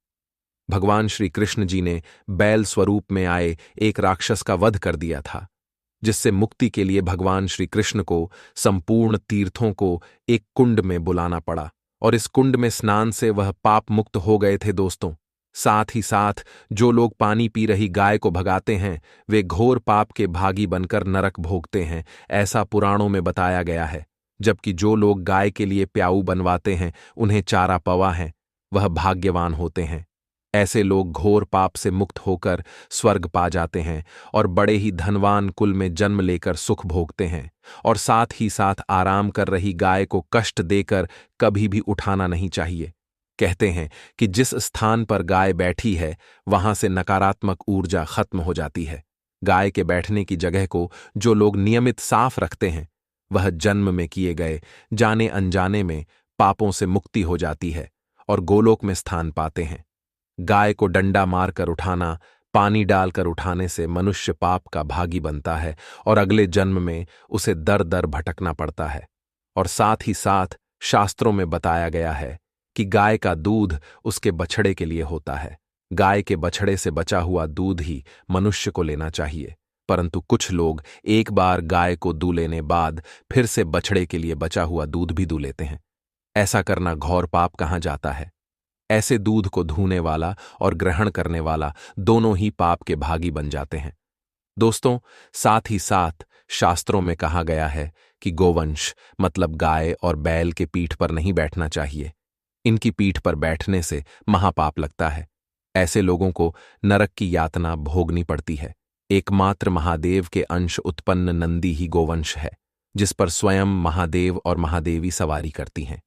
भगवान श्री कृष्ण जी ने बैल स्वरूप में आए एक राक्षस का वध कर दिया था, जिससे मुक्ति के लिए भगवान श्री कृष्ण को संपूर्ण तीर्थों को एक कुंड में बुलाना पड़ा और इस कुंड में स्नान से वह पाप मुक्त हो गए थे। दोस्तों, साथ ही साथ जो लोग पानी पी रही गाय को भगाते हैं वे घोर पाप के भागी बनकर नरक भोगते हैं, ऐसा पुराणों में बताया गया है। जबकि जो लोग गाय के लिए प्याऊ बनवाते हैं उन्हें चारा पवा है, वह भाग्यवान होते हैं। ऐसे लोग घोर पाप से मुक्त होकर स्वर्ग पा जाते हैं और बड़े ही धनवान कुल में जन्म लेकर सुख भोगते हैं, और साथ ही साथ आराम कर रही गाय को कष्ट देकर कभी भी उठाना नहीं चाहिए। कहते हैं कि जिस स्थान पर गाय बैठी है वहां से नकारात्मक ऊर्जा खत्म हो जाती है। गाय के बैठने की जगह को जो लोग नियमित साफ रखते हैं वह जन्म में किए गए जाने अनजाने में पापों से मुक्ति हो जाती है और गोलोक में स्थान पाते हैं। गाय को डंडा मारकर उठाना, पानी डालकर उठाने से मनुष्य पाप का भागी बनता है और अगले जन्म में उसे दर दर भटकना पड़ता है। और साथ ही साथ शास्त्रों में बताया गया है कि गाय का दूध उसके बछड़े के लिए होता है। गाय के बछड़े से बचा हुआ दूध ही मनुष्य को लेना चाहिए, परंतु कुछ लोग एक बार गाय को दूह लेने बाद फिर से बछड़े के लिए बचा हुआ दूध भी दूह लेते हैं। ऐसा करना घोर पाप कहाँ जाता है। ऐसे दूध को धूने वाला और ग्रहण करने वाला दोनों ही पाप के भागी बन जाते हैं। दोस्तों, साथ ही साथ शास्त्रों में कहा गया है कि गोवंश मतलब गाय और बैल के पीठ पर नहीं बैठना चाहिए। इनकी पीठ पर बैठने से महापाप लगता है। ऐसे लोगों को नरक की यातना भोगनी पड़ती है। एकमात्र महादेव के अंश उत्पन्न नंदी ही गोवंश है, जिस पर स्वयं महादेव और महादेवी सवारी करती हैं।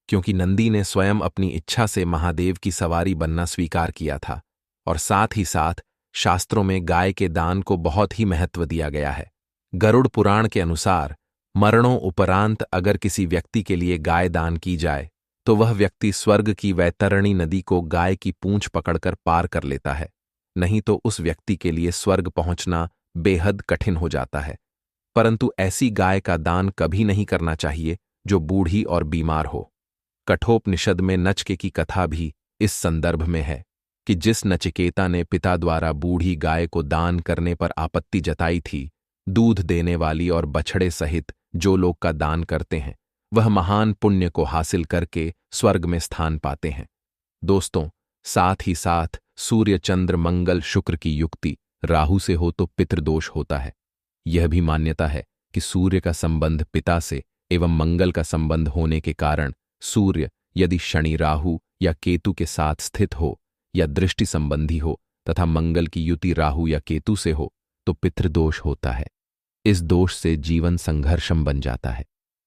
क्योंकि नंदी ने स्वयं अपनी इच्छा से महादेव की सवारी बनना स्वीकार किया था। और साथ ही साथ शास्त्रों में गाय के दान को बहुत ही महत्व दिया गया है। गरुड़ पुराण के अनुसार मरणों उपरांत अगर किसी व्यक्ति के लिए गाय दान की जाए तो वह व्यक्ति स्वर्ग की वैतरणी नदी को गाय की पूंछ पकड़कर पार कर लेता है, नहीं तो उस व्यक्ति के लिए स्वर्ग पहुंचना बेहद कठिन हो जाता है। परंतु ऐसी गाय का दान कभी नहीं करना चाहिए जो बूढ़ी और बीमार हो। कठोपनिषद में नचिकेता की कथा भी इस संदर्भ में है कि जिस नचिकेता ने पिता द्वारा बूढ़ी गाय को दान करने पर आपत्ति जताई थी, दूध देने वाली और बछड़े सहित जो लोग का दान करते हैं वह महान पुण्य को हासिल करके स्वर्ग में स्थान पाते हैं। दोस्तों, साथ ही साथ सूर्य चंद्र मंगल शुक्र की युक्ति राहु से हो तो पितृदोष होता है। यह भी मान्यता है कि सूर्य का संबंध पिता से एवं मंगल का संबंध होने के कारण सूर्य यदि शनि, राहु या केतु के साथ स्थित हो या दृष्टि संबंधी हो तथा मंगल की युति राहु या केतु से हो तो पितृदोष होता है। इस दोष से जीवन संघर्षम बन जाता है।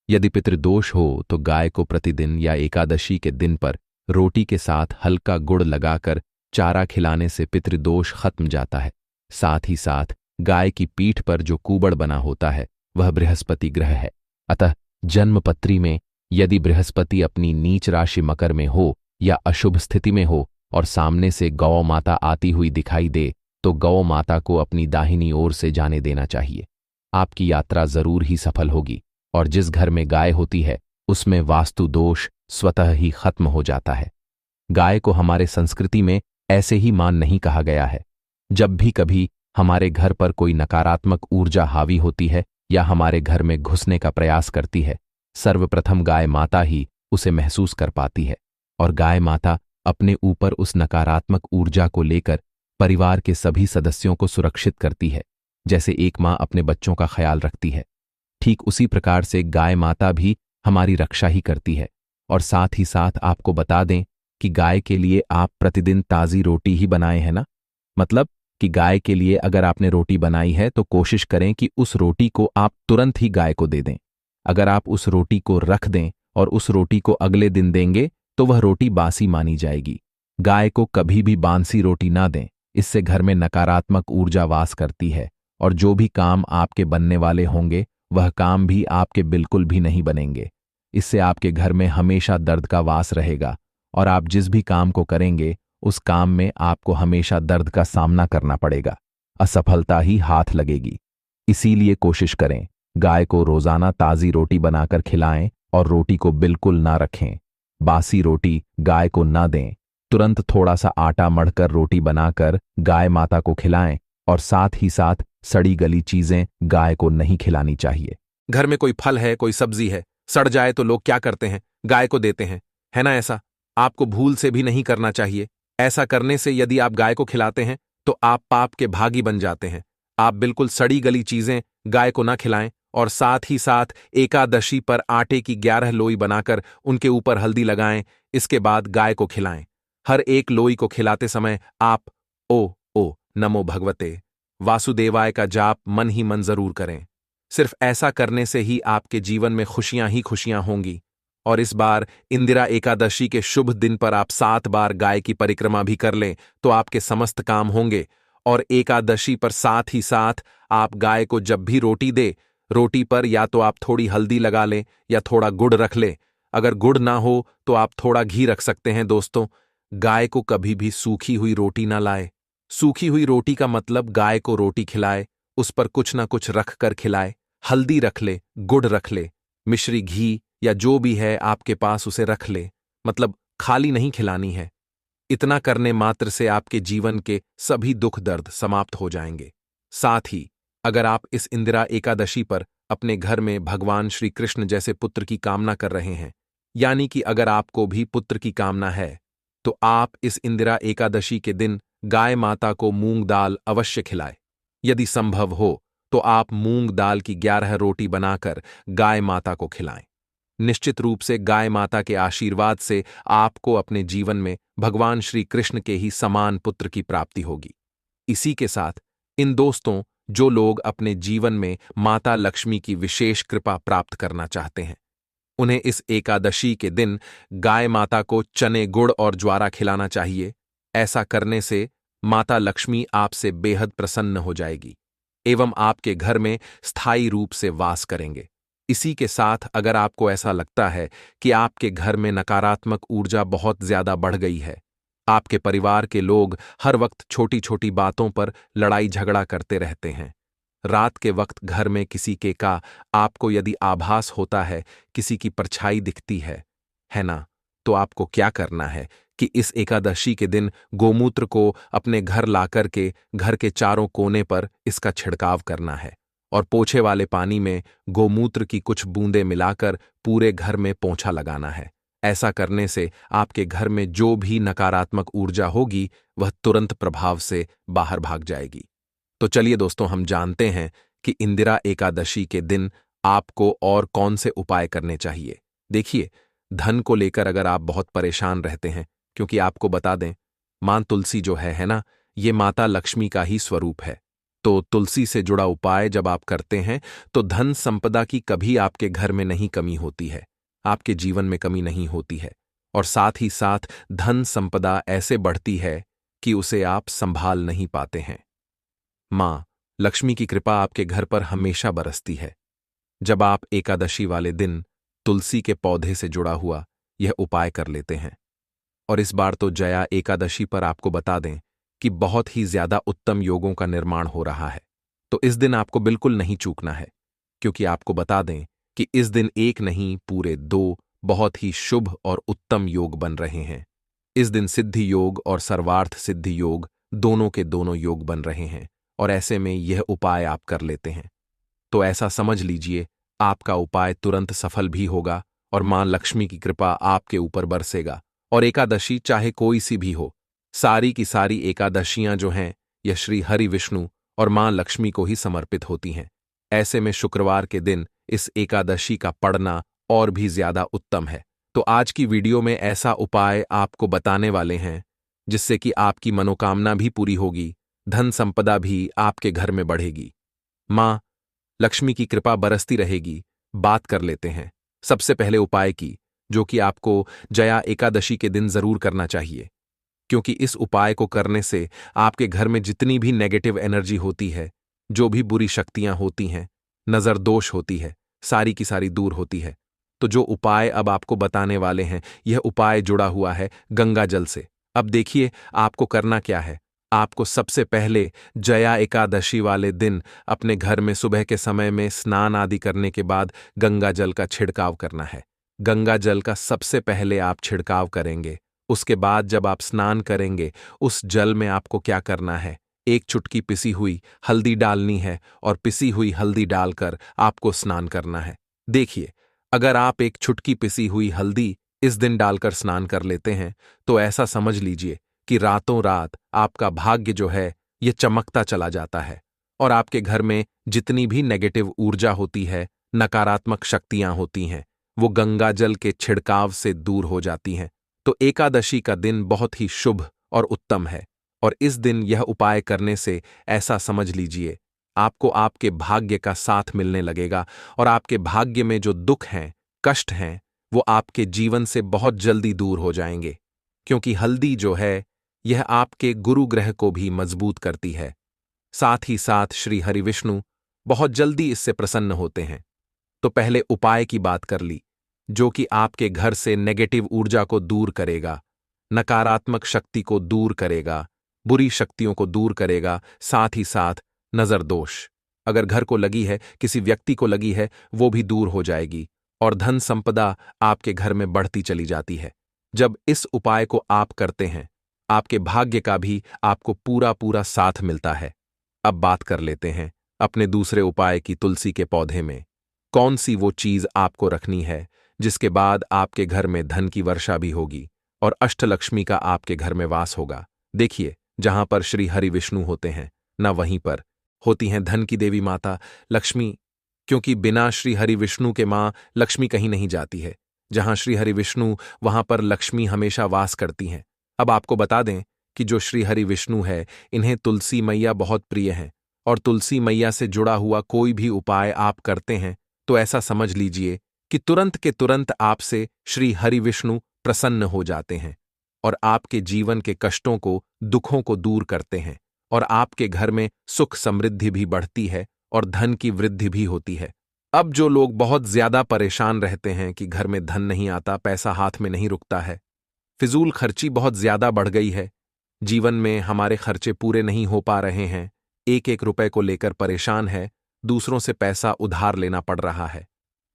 यदि पितृदोष हो तो गाय को प्रतिदिन या एकादशी के दिन पर रोटी के साथ हल्का गुड़ लगाकर चारा खिलाने से पितृदोष खत्म जाता है। साथ ही साथ गाय की पीठ पर जो कूबड़ बना होता है वह बृहस्पति ग्रह है। अतः जन्मपत्री में यदि बृहस्पति अपनी नीच राशि मकर में हो या अशुभ स्थिति में हो और सामने से गौ माता आती हुई दिखाई दे तो गौ माता को अपनी दाहिनी ओर से जाने देना चाहिए। आपकी यात्रा जरूर ही सफल होगी और जिस घर में गाय होती है उसमें वास्तु दोष स्वतः ही खत्म हो जाता है। गाय को हमारे संस्कृति में ऐसे ही मान नहीं कहा गया है। जब भी कभी हमारे घर पर कोई नकारात्मक ऊर्जा हावी होती है या हमारे घर में घुसने का प्रयास करती है, सर्वप्रथम गाय माता ही उसे महसूस कर पाती है और गाय माता अपने ऊपर उस नकारात्मक ऊर्जा को लेकर परिवार के सभी सदस्यों को सुरक्षित करती है। जैसे एक माँ अपने बच्चों का ख्याल रखती है, ठीक उसी प्रकार से गाय माता भी हमारी रक्षा ही करती है। और साथ ही साथ आपको बता दें कि गाय के लिए आप प्रतिदिन ताज़ी रोटी ही बनाए हैं ना। मतलब कि गाय के लिए अगर आपने रोटी बनाई है तो कोशिश करें कि उस रोटी को आप तुरंत ही गाय को दे दें। अगर आप उस रोटी को रख दें और उस रोटी को अगले दिन देंगे तो वह रोटी बासी मानी जाएगी। गाय को कभी भी बासी रोटी ना दें, इससे घर में नकारात्मक ऊर्जा वास करती है और जो भी काम आपके बनने वाले होंगे वह काम भी आपके बिल्कुल भी नहीं बनेंगे। इससे आपके घर में हमेशा दर्द का वास रहेगा और आप जिस भी काम को करेंगे उस काम में आपको हमेशा दर्द का सामना करना पड़ेगा, असफलता ही हाथ लगेगी। इसीलिए कोशिश करें गाय को रोजाना ताज़ी रोटी बनाकर खिलाएं और रोटी को बिल्कुल ना रखें। बासी रोटी गाय को ना दें। तुरंत थोड़ा सा आटा मढ़कर रोटी बनाकर गाय माता को खिलाएं और साथ ही साथ सड़ी गली चीजें गाय को नहीं खिलानी चाहिए। घर में कोई फल है, कोई सब्जी है, सड़ जाए तो लोग क्या करते हैं, गाय को देते हैं, है ना। ऐसा आपको भूल से भी नहीं करना चाहिए। ऐसा करने से यदि आप गाय को खिलाते हैं तो आप पाप के भागी बन जाते हैं। आप बिल्कुल सड़ी गली चीजें गाय को ना खिलाएं और साथ ही साथ एकादशी पर आटे की 11 लोई बनाकर उनके ऊपर हल्दी लगाएं। इसके बाद गाय को खिलाएं। हर एक लोई को खिलाते समय आप ओ नमो भगवते वासुदेवाय का जाप मन ही मन जरूर करें। सिर्फ ऐसा करने से ही आपके जीवन में खुशियां ही खुशियां होंगी। और इस बार इंदिरा एकादशी के शुभ दिन पर आप 7 बार गाय की परिक्रमा भी कर लें तो आपके समस्त काम होंगे। और एकादशी पर साथ ही साथ आप गाय को जब भी रोटी दे, रोटी पर या तो आप थोड़ी हल्दी लगा लें या थोड़ा गुड़ रख लें। अगर गुड़ ना हो तो आप थोड़ा घी रख सकते हैं। दोस्तों, गाय को कभी भी सूखी हुई रोटी ना लाए। सूखी हुई रोटी का मतलब गाय को रोटी खिलाए, उस पर कुछ ना कुछ रख कर खिलाए। हल्दी रख ले, गुड़ रख ले, मिश्री घी या जो भी है आपके पास उसे रख ले। मतलब खाली नहीं खिलानी है। इतना करने मात्र से आपके जीवन के सभी दुख दर्द समाप्त हो जाएंगे। साथ ही अगर आप इस इंदिरा एकादशी पर अपने घर में भगवान श्री कृष्ण जैसे पुत्र की कामना कर रहे हैं, यानी कि अगर आपको भी पुत्र की कामना है, तो आप इस इंदिरा एकादशी के दिन गाय माता को मूंग दाल अवश्य खिलाए। यदि संभव हो तो आप मूंग दाल की 11 रोटी बनाकर गाय माता को खिलाएं। निश्चित रूप से गाय माता के आशीर्वाद से आपको अपने जीवन में भगवान श्री कृष्ण के ही समान पुत्र की प्राप्ति होगी। इसी के साथ इन दोस्तों, जो लोग अपने जीवन में माता लक्ष्मी की विशेष कृपा प्राप्त करना चाहते हैं, उन्हें इस एकादशी के दिन गाय माता को चने, गुड़ और ज्वारा खिलाना चाहिए। ऐसा करने से माता लक्ष्मी आपसे बेहद प्रसन्न हो जाएगी एवं आपके घर में स्थायी रूप से वास करेंगे। इसी के साथ अगर आपको ऐसा लगता है कि आपके घर में नकारात्मक ऊर्जा बहुत ज्यादा बढ़ गई है, आपके परिवार के लोग हर वक्त छोटी छोटी बातों पर लड़ाई झगड़ा करते रहते हैं, रात के वक्त घर में किसी के का आपको यदि आभास होता है, किसी की परछाई दिखती है ना, तो आपको क्या करना है कि इस एकादशी के दिन गोमूत्र को अपने घर लाकर के घर के चारों कोने पर इसका छिड़काव करना है और पोछे वाले पानी में गोमूत्र की कुछ बूंदें मिलाकर पूरे घर में पोंछा लगाना है। ऐसा करने से आपके घर में जो भी नकारात्मक ऊर्जा होगी वह तुरंत प्रभाव से बाहर भाग जाएगी। तो चलिए दोस्तों, हम जानते हैं कि इंदिरा एकादशी के दिन आपको और कौन से उपाय करने चाहिए। देखिए, धन को लेकर अगर आप बहुत परेशान रहते हैं, क्योंकि आपको बता दें, मां तुलसी जो है ना, ये माता लक्ष्मी का ही स्वरूप है। तो तुलसी से जुड़ा उपाय जब आप करते हैं तो धन संपदा की कभी आपके घर में नहीं कमी होती है, आपके जीवन में कमी नहीं होती है, और साथ ही साथ धन संपदा ऐसे बढ़ती है कि उसे आप संभाल नहीं पाते हैं। मां लक्ष्मी की कृपा आपके घर पर हमेशा बरसती है। जब आप एकादशी वाले दिन तुलसी के पौधे से जुड़ा हुआ यह उपाय कर लेते हैं, और इस बार तो जया एकादशी पर आपको बता दें कि बहुत ही ज्यादा उत्तम योगों का निर्माण हो रहा है, तो इस दिन आपको बिल्कुल नहीं चूकना है, क्योंकि आपको बता दें कि इस दिन एक नहीं पूरे दो बहुत ही शुभ और उत्तम योग बन रहे हैं। इस दिन सिद्धि योग और सर्वार्थ सिद्धि योग दोनों के दोनों योग बन रहे हैं, और ऐसे में यह उपाय आप कर लेते हैं तो ऐसा समझ लीजिए आपका उपाय तुरंत सफल भी होगा और मां लक्ष्मी की कृपा आपके ऊपर बरसेगा। और एकादशी चाहे कोई सी भी हो, सारी की सारी एकादशियां जो हैं यह श्री हरि विष्णु और मां लक्ष्मी को ही समर्पित होती हैं। ऐसे में शुक्रवार के दिन इस एकादशी का पढ़ना और भी ज्यादा उत्तम है। तो आज की वीडियो में ऐसा उपाय आपको बताने वाले हैं जिससे कि आपकी मनोकामना भी पूरी होगी, धन संपदा भी आपके घर में बढ़ेगी, मां लक्ष्मी की कृपा बरसती रहेगी। बात कर लेते हैं सबसे पहले उपाय की, जो कि आपको जया एकादशी के दिन जरूर करना चाहिए, क्योंकि इस उपाय को करने से आपके घर में जितनी भी नेगेटिव एनर्जी होती है, जो भी बुरी शक्तियां होती हैं, नजर दोष होती है, सारी की सारी दूर होती है। तो जो उपाय अब आपको बताने वाले हैं, यह उपाय जुड़ा हुआ है गंगा जल से। अब देखिए आपको करना क्या है। आपको सबसे पहले जया एकादशी वाले दिन अपने घर में सुबह के समय में स्नान आदि करने के बाद गंगा जल का छिड़काव करना है। गंगा जल का सबसे पहले आप छिड़काव करेंगे। उसके बाद जब आप स्नान करेंगे, उस जल में आपको क्या करना है, एक चुटकी पिसी हुई हल्दी डालनी है, और पिसी हुई हल्दी डालकर आपको स्नान करना है। देखिए, अगर आप एक चुटकी पिसी हुई हल्दी इस दिन डालकर स्नान कर लेते हैं तो ऐसा समझ लीजिए कि रातों रात आपका भाग्य जो है यह चमकता चला जाता है, और आपके घर में जितनी भी नेगेटिव ऊर्जा होती है, नकारात्मक शक्तियां होती हैं, वो गंगा जल के छिड़काव से दूर हो जाती हैं। तो एकादशी का दिन बहुत ही शुभ और उत्तम है, और इस दिन यह उपाय करने से ऐसा समझ लीजिए आपको आपके भाग्य का साथ मिलने लगेगा, और आपके भाग्य में जो दुख हैं, कष्ट हैं, वो आपके जीवन से बहुत जल्दी दूर हो जाएंगे, क्योंकि हल्दी जो है यह आपके गुरु ग्रह को भी मजबूत करती है। साथ ही साथ श्री हरि विष्णु बहुत जल्दी इससे प्रसन्न होते हैं। तो पहले उपाय की बात कर ली, जो कि आपके घर से नेगेटिव ऊर्जा को दूर करेगा, नकारात्मक शक्ति को दूर करेगा, बुरी शक्तियों को दूर करेगा, साथ ही साथ नजर दोष अगर घर को लगी है, किसी व्यक्ति को लगी है, वो भी दूर हो जाएगी, और धन संपदा आपके घर में बढ़ती चली जाती है। जब इस उपाय को आप करते हैं, आपके भाग्य का भी आपको पूरा पूरा साथ मिलता है। अब बात कर लेते हैं अपने दूसरे उपाय की। तुलसी के पौधे में कौन सी वो चीज आपको रखनी है जिसके बाद आपके घर में धन की वर्षा भी होगी और अष्टलक्ष्मी का आपके घर में वास होगा। देखिए, जहां पर श्री हरि विष्णु होते हैं न वहीं पर होती हैं धन की देवी माता लक्ष्मी, क्योंकि बिना श्री हरि विष्णु के मां लक्ष्मी कहीं नहीं जाती है। जहां श्री हरि विष्णु वहां पर लक्ष्मी हमेशा वास करती हैं। अब आपको बता दें कि जो श्री हरि विष्णु है, इन्हें तुलसी मैया बहुत प्रिय हैं, और तुलसी मैया से जुड़ा हुआ कोई भी उपाय आप करते हैं तो ऐसा समझ लीजिए कि तुरंत के तुरंत आपसे श्री हरि विष्णु प्रसन्न हो जाते हैं, और आपके जीवन के कष्टों को, दुखों को दूर करते हैं, और आपके घर में सुख समृद्धि भी बढ़ती है और धन की वृद्धि भी होती है। अब जो लोग बहुत ज्यादा परेशान रहते हैं कि घर में धन नहीं आता, पैसा हाथ में नहीं रुकता है, फिजूल खर्ची बहुत ज्यादा बढ़ गई है, जीवन में हमारे खर्चे पूरे नहीं हो पा रहे हैं, एक एक रुपए को लेकर परेशान है, दूसरों से पैसा उधार लेना पड़ रहा है,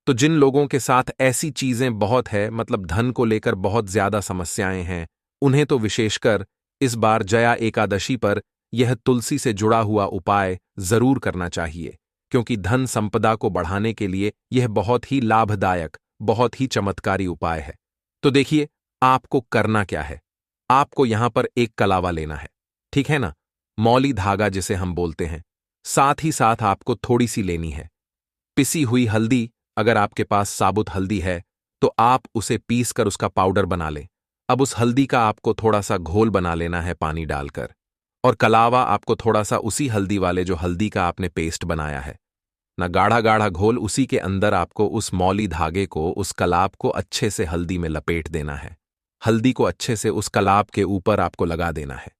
तो जिन लोगों के साथ ऐसी चीजें बहुत है, मतलब धन को लेकर बहुत ज्यादा समस्याएं हैं, उन्हें तो विशेषकर इस बार जया एकादशी पर यह तुलसी से जुड़ा हुआ उपाय जरूर करना चाहिए, क्योंकि धन संपदा को बढ़ाने के लिए यह बहुत ही लाभदायक, बहुत ही चमत्कारी उपाय है। तो देखिए आपको करना क्या है। आपको यहां पर एक कलावा लेना है, ठीक है ना, मौली धागा जिसे हम बोलते हैं, साथ ही साथ आपको थोड़ी सी लेनी है पिसी हुई हल्दी। अगर आपके पास साबुत हल्दी है तो आप उसे पीस कर उसका पाउडर बना लें। अब उस हल्दी का आपको थोड़ा सा घोल बना लेना है पानी डालकर, और कलावा आपको थोड़ा सा उसी हल्दी वाले जो हल्दी का आपने पेस्ट बनाया है ना, गाढ़ा गाढ़ा घोल, उसी के अंदर आपको उस मौली धागे को, उस कलाब को अच्छे से हल्दी में लपेट देना है। हल्दी को अच्छे से उस कलाब के ऊपर आपको लगा देना है।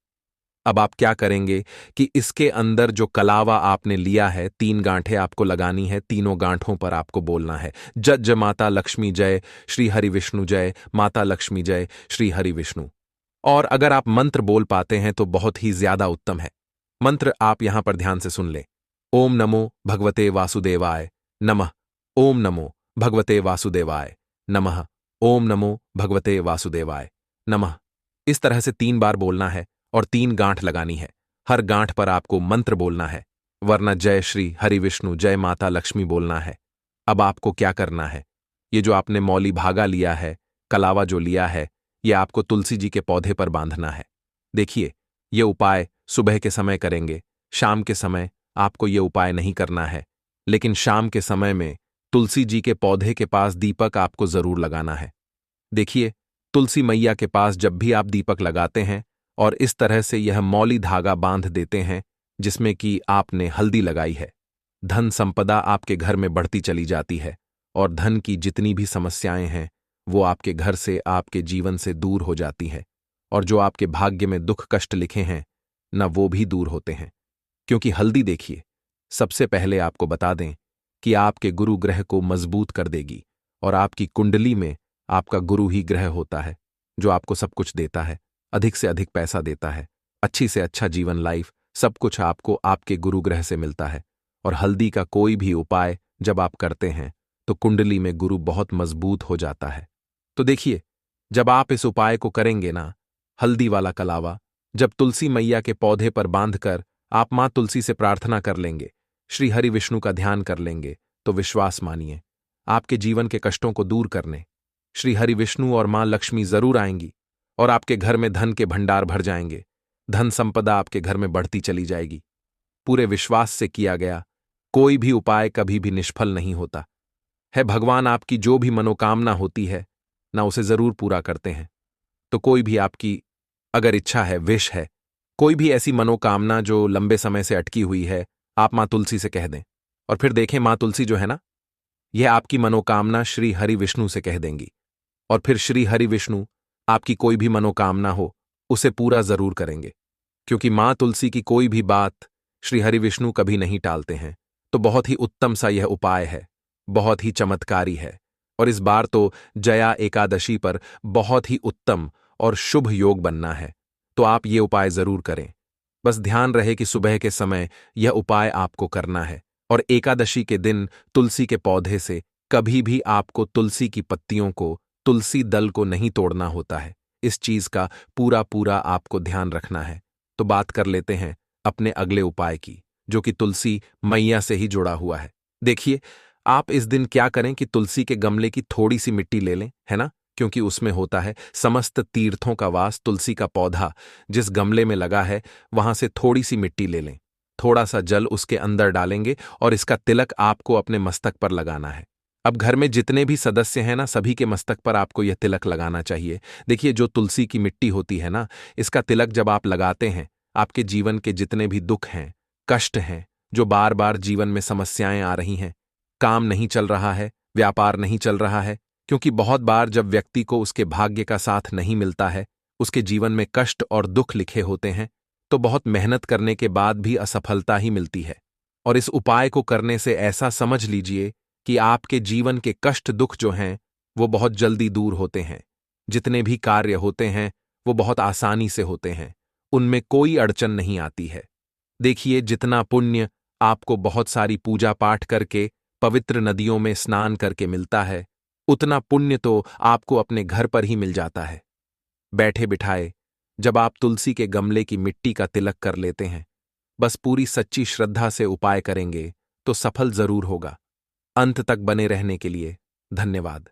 अब आप क्या करेंगे कि इसके अंदर जो कलावा आपने लिया है, 3 गांठें आपको लगानी है। तीनों गांठों पर आपको बोलना है जज माता लक्ष्मी जय, श्री हरि विष्णु जय, माता लक्ष्मी जय, श्री हरि विष्णु। और अगर आप मंत्र बोल पाते हैं तो बहुत ही ज्यादा उत्तम है। मंत्र आप यहां पर ध्यान से सुन लें। ओम नमो भगवते वासुदेवाय नमः। ओम नमो भगवते वासुदेवाय नमः। ओम नमो भगवते वासुदेवाय नमः। इस तरह से 3 बार बोलना है और 3 गांठ लगानी है। हर गांठ पर आपको मंत्र बोलना है, वरना जय श्री हरि विष्णु जय माता लक्ष्मी बोलना है। अब आपको क्या करना है, ये जो आपने मौली भागा लिया है, कलावा जो लिया है, ये आपको तुलसी जी के पौधे पर बांधना है। देखिए, ये उपाय सुबह के समय करेंगे, शाम के समय आपको ये उपाय नहीं करना है। लेकिन शाम के समय में तुलसी जी के पौधे के पास दीपक आपको जरूर लगाना है। देखिए, तुलसी मैया के पास जब भी आप दीपक लगाते हैं और इस तरह से यह मौली धागा बांध देते हैं जिसमें कि आपने हल्दी लगाई है, धन संपदा आपके घर में बढ़ती चली जाती है और धन की जितनी भी समस्याएं हैं वो आपके घर से, आपके जीवन से दूर हो जाती हैं, और जो आपके भाग्य में दुख कष्ट लिखे हैं न, वो भी दूर होते हैं। क्योंकि हल्दी, देखिए, सबसे पहले आपको बता दें कि आपके गुरु ग्रह को मजबूत कर देगी, और आपकी कुंडली में आपका गुरु ही ग्रह होता है जो आपको सब कुछ देता है, अधिक से अधिक पैसा देता है, अच्छी से अच्छा जीवन, लाइफ, सब कुछ आपको आपके गुरु ग्रह से मिलता है। और हल्दी का कोई भी उपाय जब आप करते हैं तो कुंडली में गुरु बहुत मजबूत हो जाता है। तो देखिए, जब आप इस उपाय को करेंगे ना, हल्दी वाला कलावा जब तुलसी मैया के पौधे पर बांधकर आप मां तुलसी से प्रार्थना कर लेंगे, श्री हरि विष्णु का ध्यान कर लेंगे, तो विश्वास मानिए, आपके जीवन के कष्टों को दूर करने श्री हरि विष्णु और मां लक्ष्मी जरूर आएंगी और आपके घर में धन के भंडार भर जाएंगे। धन संपदा आपके घर में बढ़ती चली जाएगी। पूरे विश्वास से किया गया कोई भी उपाय कभी भी निष्फल नहीं होता है। भगवान आपकी जो भी मनोकामना होती है ना, उसे जरूर पूरा करते हैं। तो कोई भी आपकी अगर इच्छा है, विश है, कोई भी ऐसी मनोकामना जो लंबे समय से अटकी हुई है, आप मां तुलसी से कह दें, और फिर देखें मां तुलसी जो है ना, यह आपकी मनोकामना श्री हरि विष्णु से कह देंगी, और फिर श्री हरि विष्णु आपकी कोई भी मनोकामना हो उसे पूरा जरूर करेंगे। क्योंकि मां तुलसी की कोई भी बात श्री हरि विष्णु कभी नहीं टालते हैं। तो बहुत ही उत्तम सा यह उपाय है, बहुत ही चमत्कारी है, और इस बार तो जया एकादशी पर बहुत ही उत्तम और शुभ योग बनना है। तो आप ये उपाय जरूर करें। बस ध्यान रहे कि सुबह के समय यह उपाय आपको करना है, और एकादशी के दिन तुलसी के पौधे से कभी भी आपको तुलसी की पत्तियों को, तुलसी दल को नहीं तोड़ना होता है। इस चीज का पूरा पूरा आपको ध्यान रखना है। तो बात कर लेते हैं अपने अगले उपाय की, जो कि तुलसी मैया से ही जुड़ा हुआ है। देखिए, आप इस दिन क्या करें कि तुलसी के गमले की थोड़ी सी मिट्टी ले लें, है ना, क्योंकि उसमें होता है समस्त तीर्थों का वास। तुलसी का पौधा जिस गमले में लगा है वहां से थोड़ी सी मिट्टी ले लें, थोड़ा सा जल उसके अंदर डालेंगे और इसका तिलक आपको अपने मस्तक पर लगाना है। अब घर में जितने भी सदस्य हैं ना, सभी के मस्तक पर आपको यह तिलक लगाना चाहिए। देखिए, जो तुलसी की मिट्टी होती है ना, इसका तिलक जब आप लगाते हैं, आपके जीवन के जितने भी दुख हैं, कष्ट हैं, जो बार बार जीवन में समस्याएं आ रही हैं, काम नहीं चल रहा है, व्यापार नहीं चल रहा है, क्योंकि बहुत बार जब व्यक्ति को उसके भाग्य का साथ नहीं मिलता है, उसके जीवन में कष्ट और दुख लिखे होते हैं, तो बहुत मेहनत करने के बाद भी असफलता ही मिलती है। और इस उपाय को करने से ऐसा समझ लीजिए कि आपके जीवन के कष्ट दुख जो हैं वो बहुत जल्दी दूर होते हैं। जितने भी कार्य होते हैं वो बहुत आसानी से होते हैं, उनमें कोई अड़चन नहीं आती है। देखिए, जितना पुण्य आपको बहुत सारी पूजा पाठ करके, पवित्र नदियों में स्नान करके मिलता है, उतना पुण्य तो आपको अपने घर पर ही मिल जाता है। बैठे बिठाए जब आप तुलसी के गमले की मिट्टी का तिलक कर लेते हैं, बस पूरी सच्ची श्रद्धा से उपाय करेंगे तो सफल जरूर होगा। अंत तक बने रहने के लिए धन्यवाद।